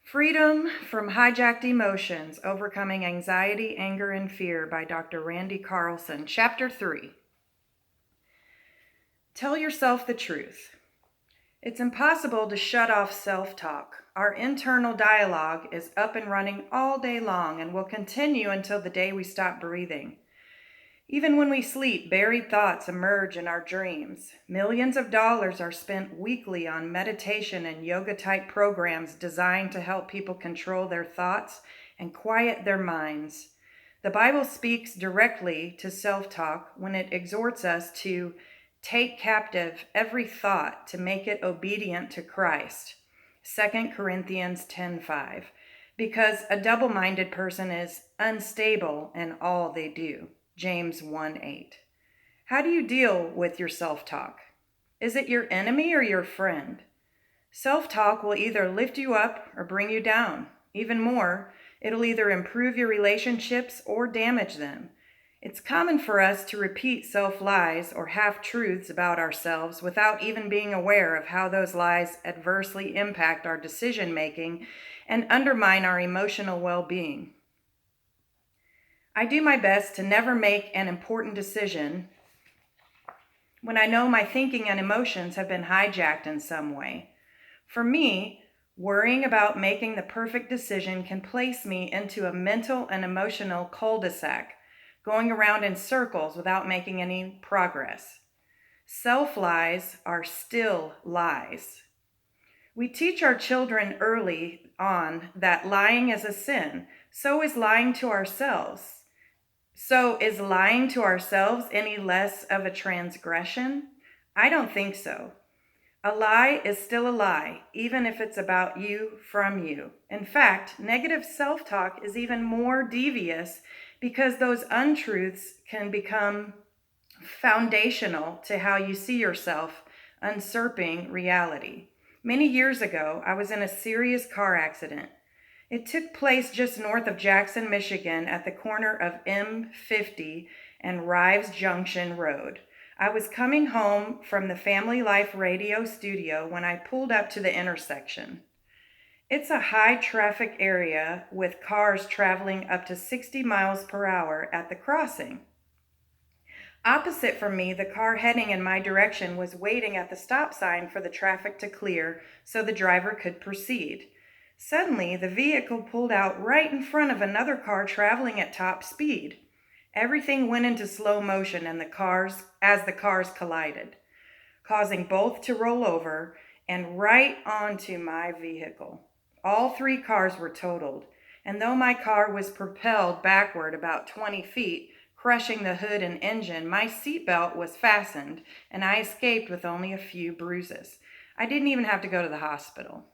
Freedom from Hijacked Emotions, Overcoming Anxiety, Anger, and Fear by Dr. Randy Carlson. Chapter 3. Tell yourself the truth. It's impossible to shut off self-talk. Our internal dialogue is up and running all day long and will continue until the day we stop breathing. Even when we sleep, buried thoughts emerge in our dreams. Millions of dollars are spent weekly on meditation and yoga-type programs designed to help people control their thoughts and quiet their minds. The Bible speaks directly to self-talk when it exhorts us to take captive every thought to make it obedient to Christ. 2 Corinthians 10:5. Because a double-minded person is unstable in all they do. James 1:8. How do you deal with your self-talk? Is it your enemy or your friend? Self-talk will either lift you up or bring you down. Even more, it'll either improve your relationships or damage them. It's common for us to repeat self-lies or half-truths about ourselves without even being aware of how those lies adversely impact our decision-making and undermine our emotional well-being. I do my best to never make an important decision when I know my thinking and emotions have been hijacked in some way. For me, worrying about making the perfect decision can place me into a mental and emotional cul-de-sac, going around in circles without making any progress. Self-lies are still lies. We teach our children early on that lying is a sin. So is lying to ourselves. So is lying to ourselves any less of a transgression? I don't think so. A lie is still a lie, even if it's about you from you. In fact, negative self-talk is even more devious because those untruths can become foundational to how you see yourself, usurping reality. Many years ago, I was in a serious car accident. It took place just north of Jackson, Michigan, at the corner of M50 and Rives Junction Road. I was coming home from the Family Life radio studio when I pulled up to the intersection. It's a high traffic area with cars traveling up to 60 miles per hour at the crossing. Opposite from me, the car heading in my direction was waiting at the stop sign for the traffic to clear so the driver could proceed. Suddenly, the vehicle pulled out right in front of another car traveling at top speed. Everything went into slow motion and as the cars collided, causing both to roll over and right onto my vehicle. All three cars were totaled, and though my car was propelled backward about 20 feet, crushing the hood and engine, my seatbelt was fastened, and I escaped with only a few bruises. I didn't even have to go to the hospital.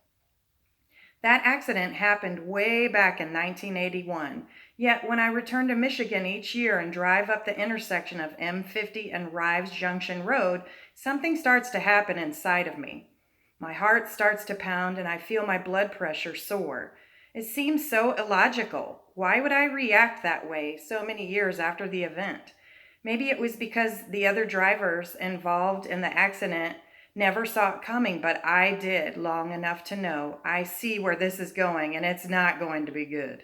That accident happened way back in 1981. Yet when I return to Michigan each year and drive up the intersection of M50 and Rives Junction Road, something starts to happen inside of me. My heart starts to pound and I feel my blood pressure soar. It seems so illogical. Why would I react that way so many years after the event? Maybe it was because the other drivers involved in the accident never saw it coming, but I did long enough to know I see where this is going and it's not going to be good.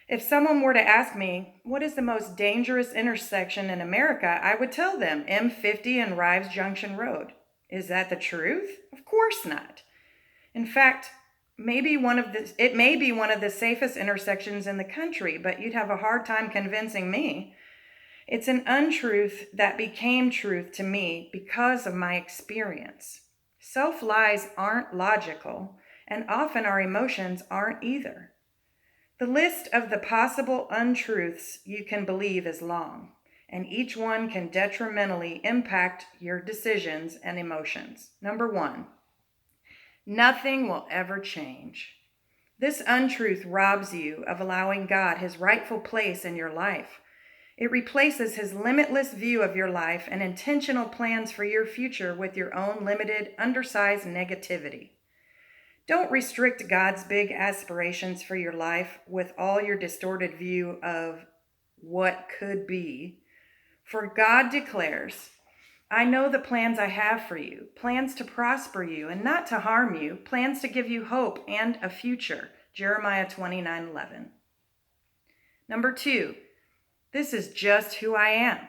If someone were to ask me, what is the most dangerous intersection in America, I would tell them M50 and Rives Junction Road. Is that the truth? Of course not. In fact, it may be one of the safest intersections in the country, but you'd have a hard time convincing me. It's an untruth that became truth to me because of my experience. Self-lies aren't logical, and often our emotions aren't either. The list of the possible untruths you can believe is long, and each one can detrimentally impact your decisions and emotions. Number 1, nothing will ever change. This untruth robs you of allowing God his rightful place in your life. It replaces his limitless view of your life and intentional plans for your future with your own limited, undersized negativity. Don't restrict God's big aspirations for your life with all your distorted view of what could be. For God declares, I know the plans I have for you, plans to prosper you and not to harm you, plans to give you hope and a future. Jeremiah 29:11. Number 2, this is just who I am.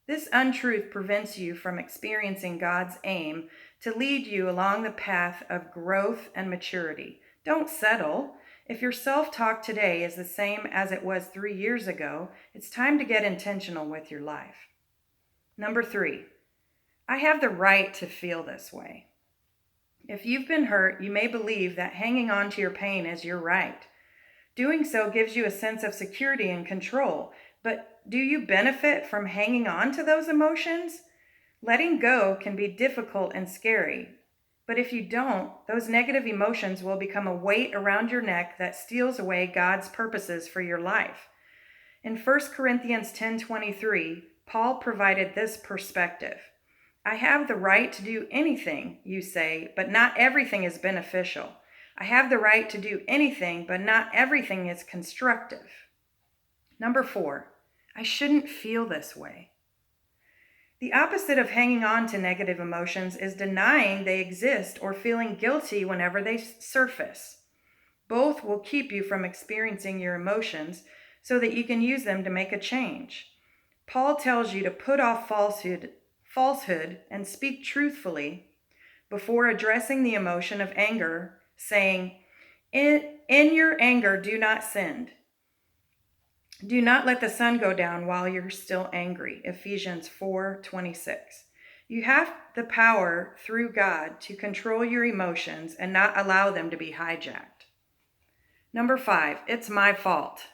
This untruth prevents you from experiencing God's aim to lead you along the path of growth and maturity. Don't settle. If your self-talk today is the same as it was 3 years ago, it's time to get intentional with your life. Number 3, I have the right to feel this way. If you've been hurt, you may believe that hanging on to your pain is your right. Doing so gives you a sense of security and control, but do you benefit from hanging on to those emotions? Letting go can be difficult and scary, but if you don't, those negative emotions will become a weight around your neck that steals away God's purposes for your life. In 1 Corinthians 10:23, Paul provided this perspective. I have the right to do anything, you say, but not everything is beneficial. I have the right to do anything, but not everything is constructive. Number 4, I shouldn't feel this way. The opposite of hanging on to negative emotions is denying they exist or feeling guilty whenever they surface. Both will keep you from experiencing your emotions so that you can use them to make a change. Paul tells you to put off falsehood and speak truthfully before addressing the emotion of anger, saying, in your anger, do not sin. Do not let the sun go down while you're still angry. Ephesians 4:26. You have the power through God to control your emotions and not allow them to be hijacked. Number 5, it's my fault.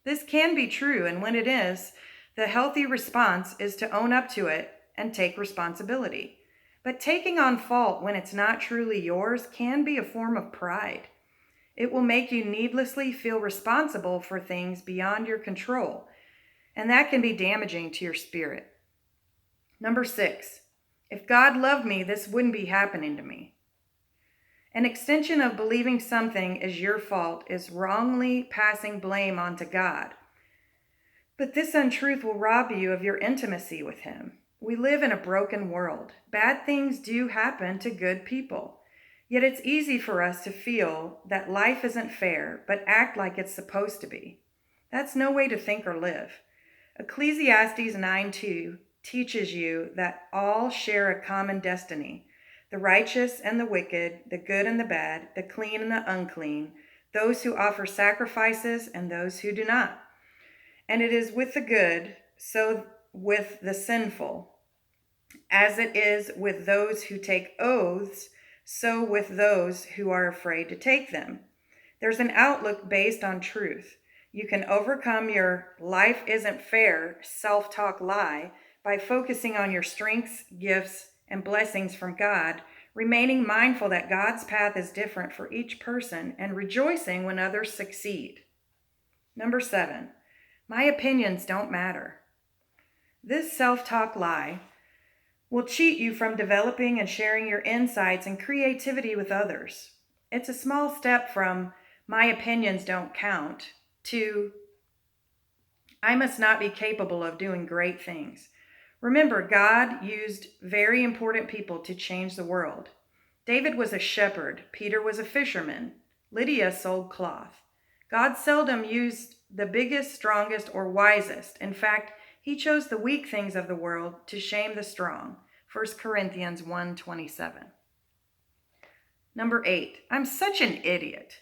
This can be true, and when it is, the healthy response is to own up to it and take responsibility. But taking on fault when it's not truly yours can be a form of pride. It will make you needlessly feel responsible for things beyond your control, and that can be damaging to your spirit. Number 6, if God loved me, this wouldn't be happening to me. An extension of believing something is your fault is wrongly passing blame onto God. But this untruth will rob you of your intimacy with Him. We live in a broken world. Bad things do happen to good people. Yet it's easy for us to feel that life isn't fair, but act like it's supposed to be. That's no way to think or live. Ecclesiastes 9:2 teaches you that all share a common destiny. The righteous and the wicked, the good and the bad, the clean and the unclean, those who offer sacrifices and those who do not. And it is with the good, so with the sinful, as it is with those who take oaths, so with those who are afraid to take them. There's an outlook based on truth. You can overcome your life isn't fair self-talk lie by focusing on your strengths, gifts, and blessings from God, remaining mindful that God's path is different for each person, and rejoicing when others succeed. Number 7, my opinions don't matter. This self-talk lie will cheat you from developing and sharing your insights and creativity with others. It's a small step from my opinions don't count to I must not be capable of doing great things. Remember, God used very important people to change the world. David was a shepherd. Peter was a fisherman. Lydia sold cloth. God seldom used the biggest, strongest, or wisest. In fact, He chose the weak things of the world to shame the strong. 1 Corinthians 1:27. Number 8, I'm such an idiot.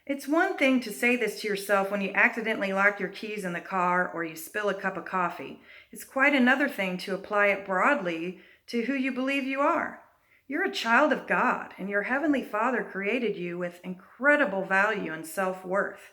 It's one thing to say this to yourself when you accidentally lock your keys in the car or you spill a cup of coffee. It's quite another thing to apply it broadly to who you believe you are. You're a child of God, and your Heavenly Father created you with incredible value and self-worth.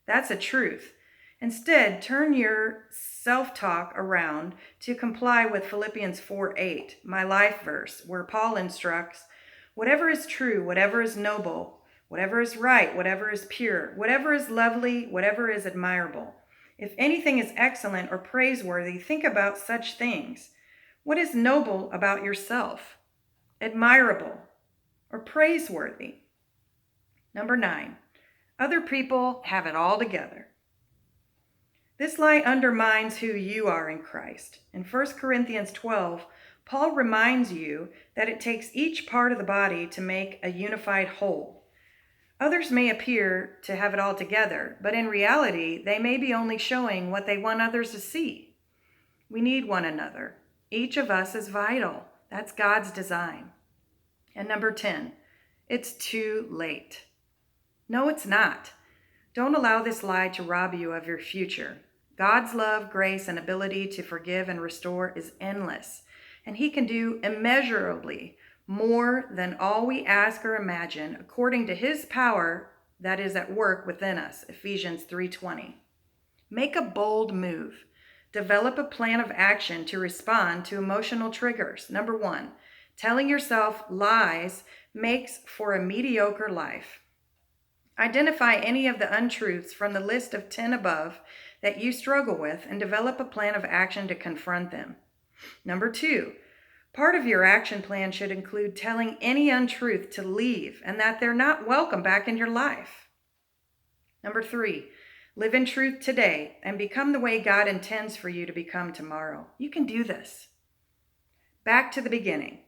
That's a truth. Instead, turn your self-talk around to comply with Philippians 4:8, my life verse, where Paul instructs, whatever is true, whatever is noble, whatever is right, whatever is pure, whatever is lovely, whatever is admirable. If anything is excellent or praiseworthy, think about such things. What is noble about yourself, admirable, or praiseworthy? Number 9, other people have it all together. This lie undermines who you are in Christ. In 1 Corinthians 12, Paul reminds you that it takes each part of the body to make a unified whole. Others may appear to have it all together, but in reality, they may be only showing what they want others to see. We need one another. Each of us is vital. That's God's design. And number 10, it's too late. No, it's not. Don't allow this lie to rob you of your future. God's love, grace, and ability to forgive and restore is endless, and He can do immeasurably more than all we ask or imagine according to His power that is at work within us, Ephesians 3:20. Make a bold move. Develop a plan of action to respond to emotional triggers. Number 1, telling yourself lies makes for a mediocre life. Identify any of the untruths from the list of 10 above that you struggle with and develop a plan of action to confront them. Number 2, part of your action plan should include telling any untruth to leave and that they're not welcome back in your life. Number 3, live in truth today and become the way God intends for you to become tomorrow. You can do this. Back to the beginning.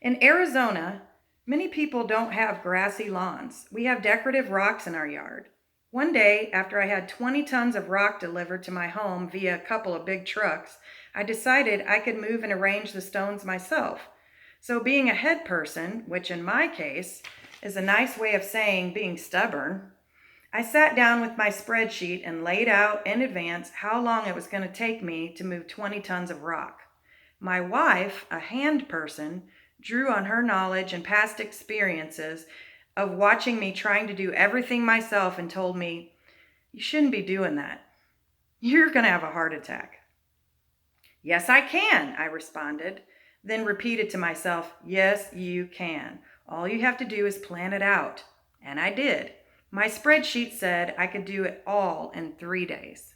In Arizona, many people don't have grassy lawns. We have decorative rocks in our yard. One day, after I had 20 tons of rock delivered to my home via a couple of big trucks, I decided I could move and arrange the stones myself. So being a head person, which in my case is a nice way of saying being stubborn, I sat down with my spreadsheet and laid out in advance how long it was going to take me to move 20 tons of rock. My wife, a hand person, drew on her knowledge and past experiences of watching me trying to do everything myself and told me, "You shouldn't be doing that. You're going to have a heart attack." "Yes, I can," I responded, then repeated to myself, "Yes, you can. All you have to do is plan it out." And I did. My spreadsheet said I could do it all in 3 days.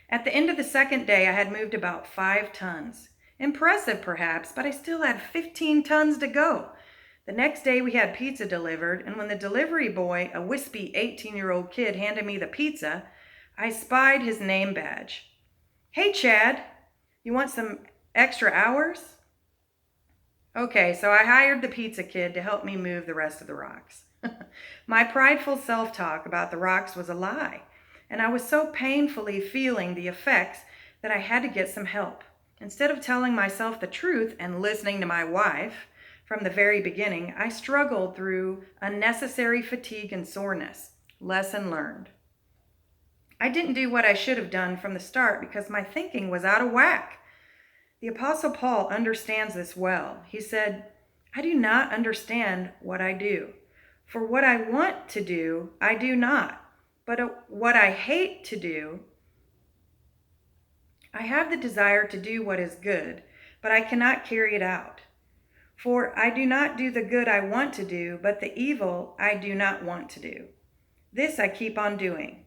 At the end of the second day, I had moved about 5 tons. Impressive, perhaps, but I still had 15 tons to go. The next day, we had pizza delivered, and when the delivery boy, a wispy 18-year-old kid, handed me the pizza, I spied his name badge. "Hey, Chad, you want some extra hours?" Okay, so I hired the pizza kid to help me move the rest of the rocks. My prideful self-talk about the rocks was a lie, and I was so painfully feeling the effects that I had to get some help. Instead of telling myself the truth and listening to my wife from the very beginning, I struggled through unnecessary fatigue and soreness. Lesson learned. I didn't do what I should have done from the start because my thinking was out of whack. The Apostle Paul understands this well. He said, "I do not understand what I do. For what I want to do, I do not. But what I hate to do, I have the desire to do what is good, but I cannot carry it out. For I do not do the good I want to do, but the evil I do not want to do. This I keep on doing.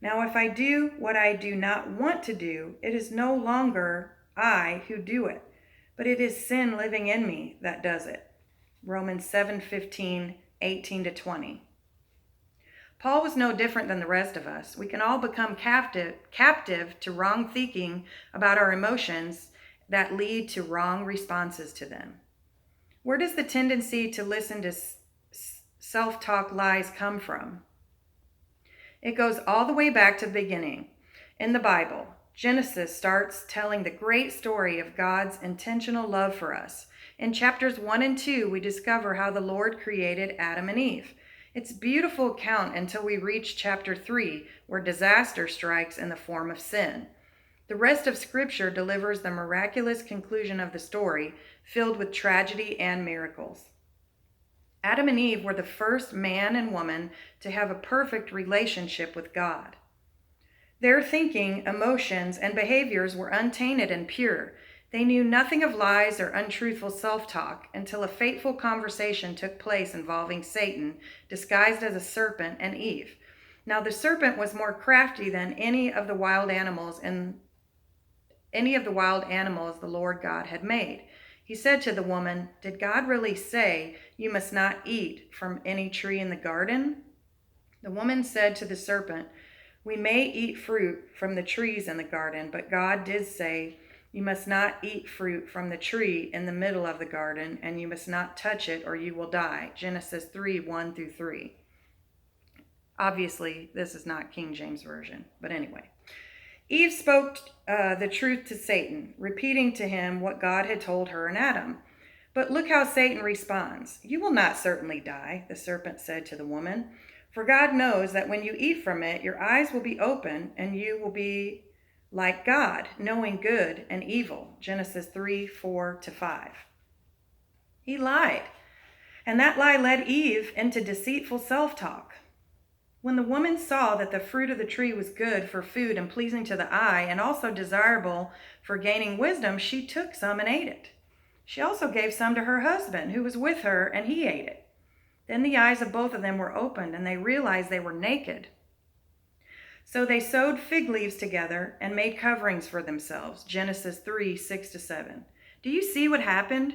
Now if I do what I do not want to do, it is no longer I who do it, but it is sin living in me that does it." Romans 7:15, 18-20. Paul was no different than the rest of us. We can all become captive to wrong thinking about our emotions that lead to wrong responses to them. Where does the tendency to listen to self-talk lies come from? It goes all the way back to the beginning. In the Bible, Genesis starts telling the great story of God's intentional love for us. In chapters 1 and 2, we discover how the Lord created Adam and Eve. It's a beautiful account until we reach chapter 3, where disaster strikes in the form of sin. The rest of Scripture delivers the miraculous conclusion of the story, filled with tragedy and miracles. Adam and Eve were the first man and woman to have a perfect relationship with God. Their thinking, emotions, and behaviors were untainted and pure. They knew nothing of lies or untruthful self-talk until a fateful conversation took place involving Satan, disguised as a serpent, and Eve. Now the serpent was more crafty than any of the wild animals the Lord God had made. He said to the woman, "Did God really say you must not eat from any tree in the garden?" The woman said to the serpent, We may eat fruit from the trees in the garden, but God did say, you must not eat fruit from the tree in the middle of the garden, and you must not touch it or you will die. Genesis 3:1-3. Obviously, this is not King James Version, but anyway. Eve spoke the truth to Satan, repeating to him what God had told her and Adam. But look how Satan responds. You will not certainly die, the serpent said to the woman. For God knows that when you eat from it, your eyes will be open and you will be like God, knowing good and evil. Genesis 3:4-5. He lied. And that lie led Eve into deceitful self-talk. When the woman saw that the fruit of the tree was good for food and pleasing to the eye and also desirable for gaining wisdom, she took some and ate it. She also gave some to her husband who was with her, and he ate it. Then the eyes of both of them were opened, and they realized they were naked. So they sewed fig leaves together and made coverings for themselves. Genesis 3:6-7. Do you see what happened?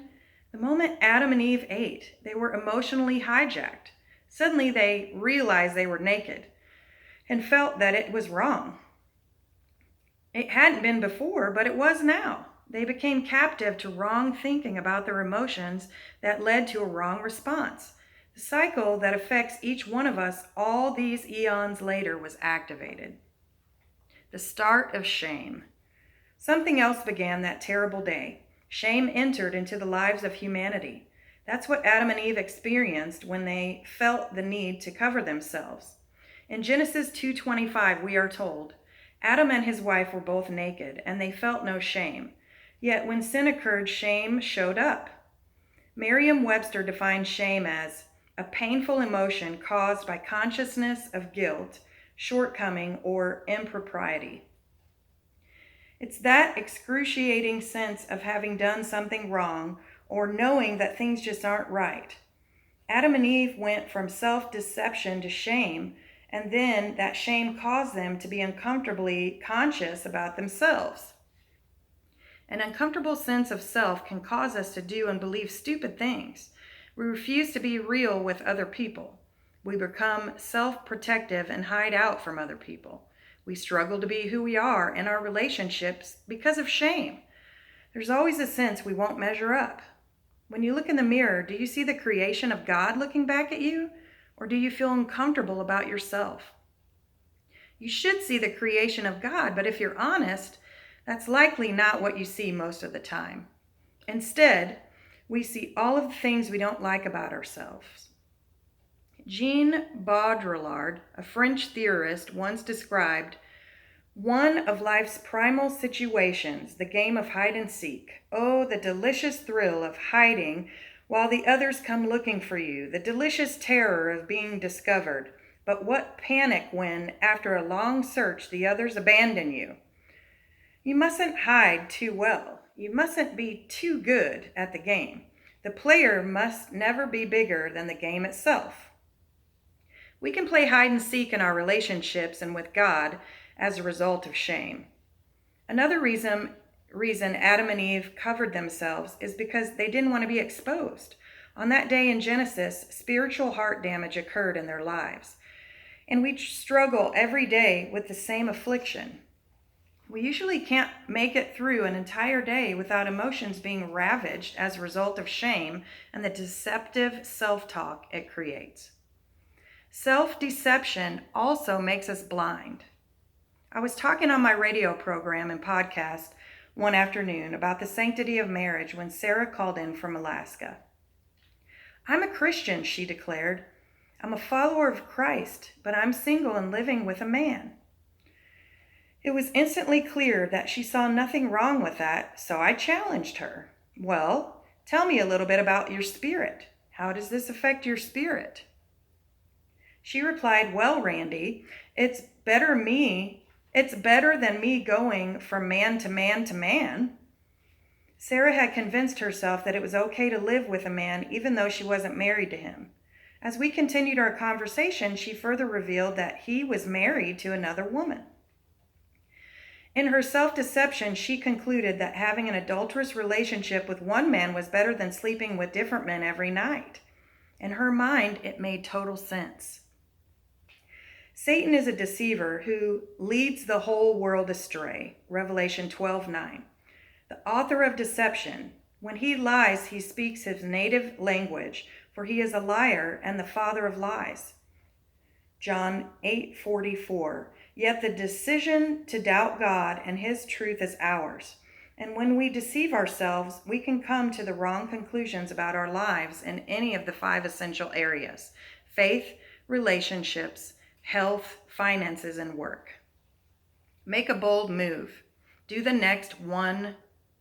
The moment Adam and Eve ate, they were emotionally hijacked. Suddenly they realized they were naked and felt that it was wrong. It hadn't been before, but it was now. They became captive to wrong thinking about their emotions that led to a wrong response. The cycle that affects each one of us all these eons later was activated. The start of shame. Something else began that terrible day. Shame entered into the lives of humanity. That's what Adam and Eve experienced when they felt the need to cover themselves. In Genesis 2:25, we are told, Adam and his wife were both naked, and they felt no shame. Yet when sin occurred, shame showed up. Merriam-Webster defines shame as a painful emotion caused by consciousness of guilt, shortcoming, or impropriety. It's that excruciating sense of having done something wrong or knowing that things just aren't right. Adam and Eve went from self-deception to shame, and then that shame caused them to be uncomfortably conscious about themselves. An uncomfortable sense of self can cause us to do and believe stupid things. We refuse to be real with other people. We become self-protective and hide out from other people. We struggle to be who we are in our relationships because of shame. There's always a sense we won't measure up. When you look in the mirror, do you see the creation of God looking back at you? Or do you feel uncomfortable about yourself? You should see the creation of God, but if you're honest, that's likely not what you see most of the time. Instead, we see all of the things we don't like about ourselves. Jean Baudrillard, a French theorist, once described one of life's primal situations, the game of hide and seek. Oh, the delicious thrill of hiding while the others come looking for you, the delicious terror of being discovered. But what panic when, after a long search, the others abandon you. You mustn't hide too well. You mustn't be too good at the game. The player must never be bigger than the game itself. We can play hide and seek in our relationships and with God as a result of shame. Another reason Adam and Eve covered themselves is because they didn't want to be exposed. On that day in Genesis, spiritual heart damage occurred in their lives. And we struggle every day with the same affliction. We usually can't make it through an entire day without emotions being ravaged as a result of shame and the deceptive self-talk it creates. Self-deception also makes us blind. I was talking on my radio program and podcast one afternoon about the sanctity of marriage when Sarah called in from Alaska. I'm a Christian, she declared. I'm a follower of Christ, but I'm single and living with a man. It was instantly clear that she saw nothing wrong with that, so I challenged her. Well, tell me a little bit about your spirit. How does this affect your spirit? She replied, well, Randy, it's better than me going from man to man to man. Sarah had convinced herself that it was okay to live with a man even though she wasn't married to him. As we continued our conversation, she further revealed that he was married to another woman. In her self-deception, she concluded that having an adulterous relationship with one man was better than sleeping with different men every night. In her mind, it made total sense. Satan is a deceiver who leads the whole world astray. Revelation 12:9. The author of deception, when he lies, he speaks his native language, for he is a liar and the father of lies. John 8:44. Yet the decision to doubt God and his truth is ours. And when we deceive ourselves, we can come to the wrong conclusions about our lives in any of the 5 essential areas: faith, relationships, health, finances, and work. Make a bold move. Do the next one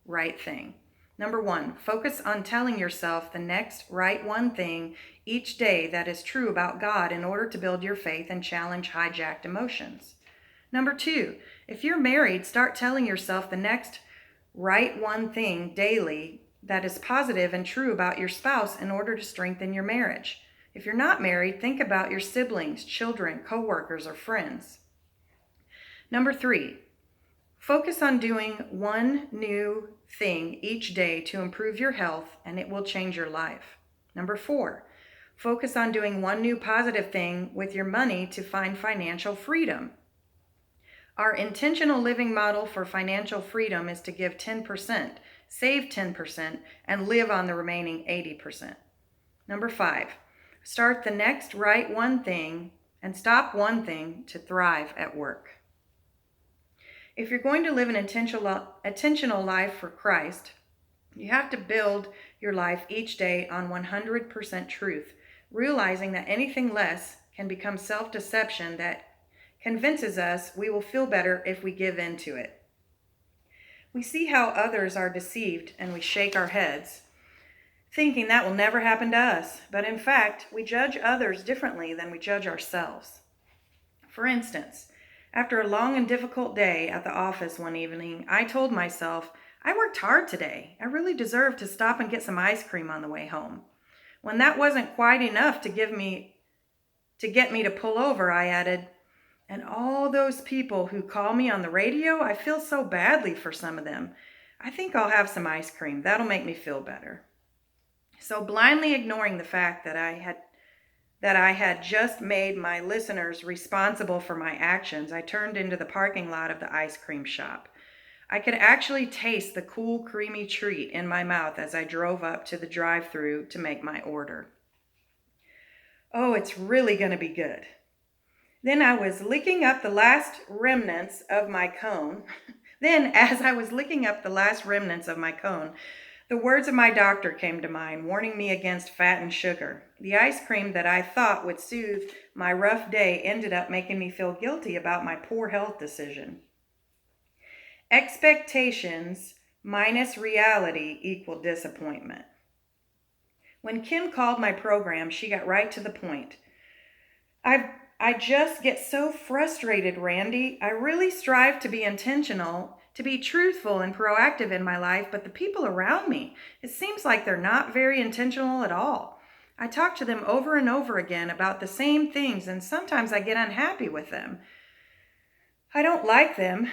right thing. Number 1, focus on telling yourself the next right one thing each day that is true about God in order to build your faith and challenge hijacked emotions. Number 2, if you're married, start telling yourself the next right one thing daily that is positive and true about your spouse in order to strengthen your marriage. If you're not married, think about your siblings, children, coworkers, or friends. Number 3, focus on doing one new thing each day to improve your health, and it will change your life. Number 4, focus on doing one new positive thing with your money to find financial freedom. Our intentional living model for financial freedom is to give 10%, save 10%, and live on the remaining 80%. Number 5, start the next right one thing and stop one thing to thrive at work. If you're going to live an intentional life for Christ, you have to build your life each day on 100% truth, realizing that anything less can become self-deception that convinces us we will feel better if we give in to it. We see how others are deceived and we shake our heads, thinking that will never happen to us. But in fact, we judge others differently than we judge ourselves. For instance, after a long and difficult day at the office one evening, I told myself, I worked hard today. I really deserve to stop and get some ice cream on the way home. When that wasn't quite enough to get me to pull over, I added, and all those people who call me on the radio, I feel so badly for some of them. I think I'll have some ice cream. That'll make me feel better. So blindly ignoring the fact that I had just made my listeners responsible for my actions, I turned into the parking lot of the ice cream shop. I could actually taste the cool, creamy treat in my mouth as I drove up to the drive-thru to make my order. Oh, it's really going to be good. Then I was licking up the last remnants of my cone. As I was licking up the last remnants of my cone, the words of my doctor came to mind, warning me against fat and sugar. The ice cream that I thought would soothe my rough day ended up making me feel guilty about my poor health decision. Expectations minus reality equal disappointment. When Kim called my program, she got right to the point. I just get so frustrated, Randy. I really strive to be intentional, to be truthful and proactive in my life, but the people around me, it seems like they're not very intentional at all. I talk to them over and over again about the same things, and sometimes I get unhappy with them. I don't like them,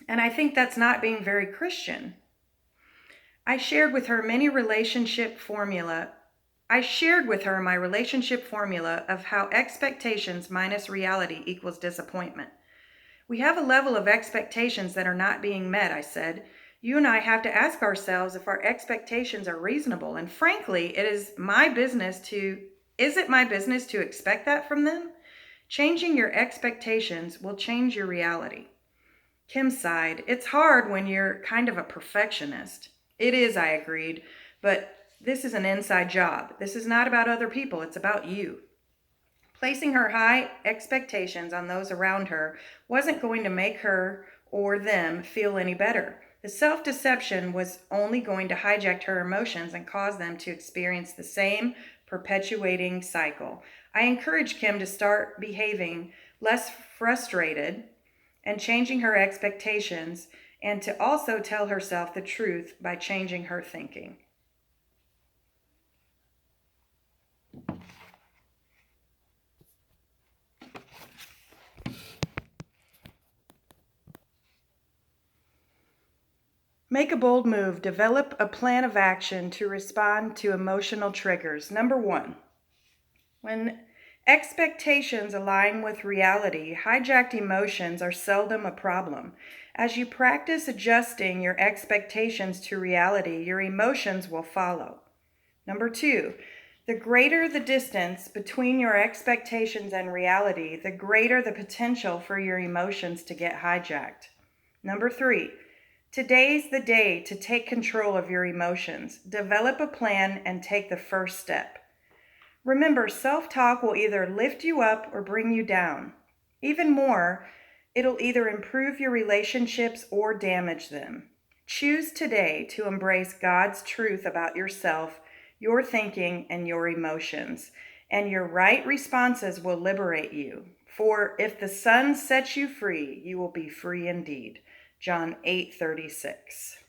and I think that's not being very Christian. I shared with her my relationship formula of how expectations minus reality equals disappointment. We have a level of expectations that are not being met, I said. You and I have to ask ourselves if our expectations are reasonable. And frankly, is it my business to expect that from them? Changing your expectations will change your reality. Kim sighed. It's hard when you're kind of a perfectionist. It is, I agreed, but this is an inside job. This is not about other people. It's about you. Placing her high expectations on those around her wasn't going to make her or them feel any better. The self-deception was only going to hijack her emotions and cause them to experience the same perpetuating cycle. I encouraged Kim to start behaving less frustrated and changing her expectations, and to also tell herself the truth by changing her thinking. Make a bold move. Develop a plan of action to respond to emotional triggers. Number 1, when Expectations align with reality. Hijacked emotions are seldom a problem. As you practice adjusting your expectations to reality, your emotions will follow. Number 2, the greater the distance between your expectations and reality, the greater the potential for your emotions to get hijacked. Number 3, today's the day to take control of your emotions. Develop a plan and take the first step. Remember, self-talk will either lift you up or bring you down. Even more, it'll either improve your relationships or damage them. Choose today to embrace God's truth about yourself, your thinking, and your emotions, and your right responses will liberate you. For if the Son sets you free, you will be free indeed. John 8:36.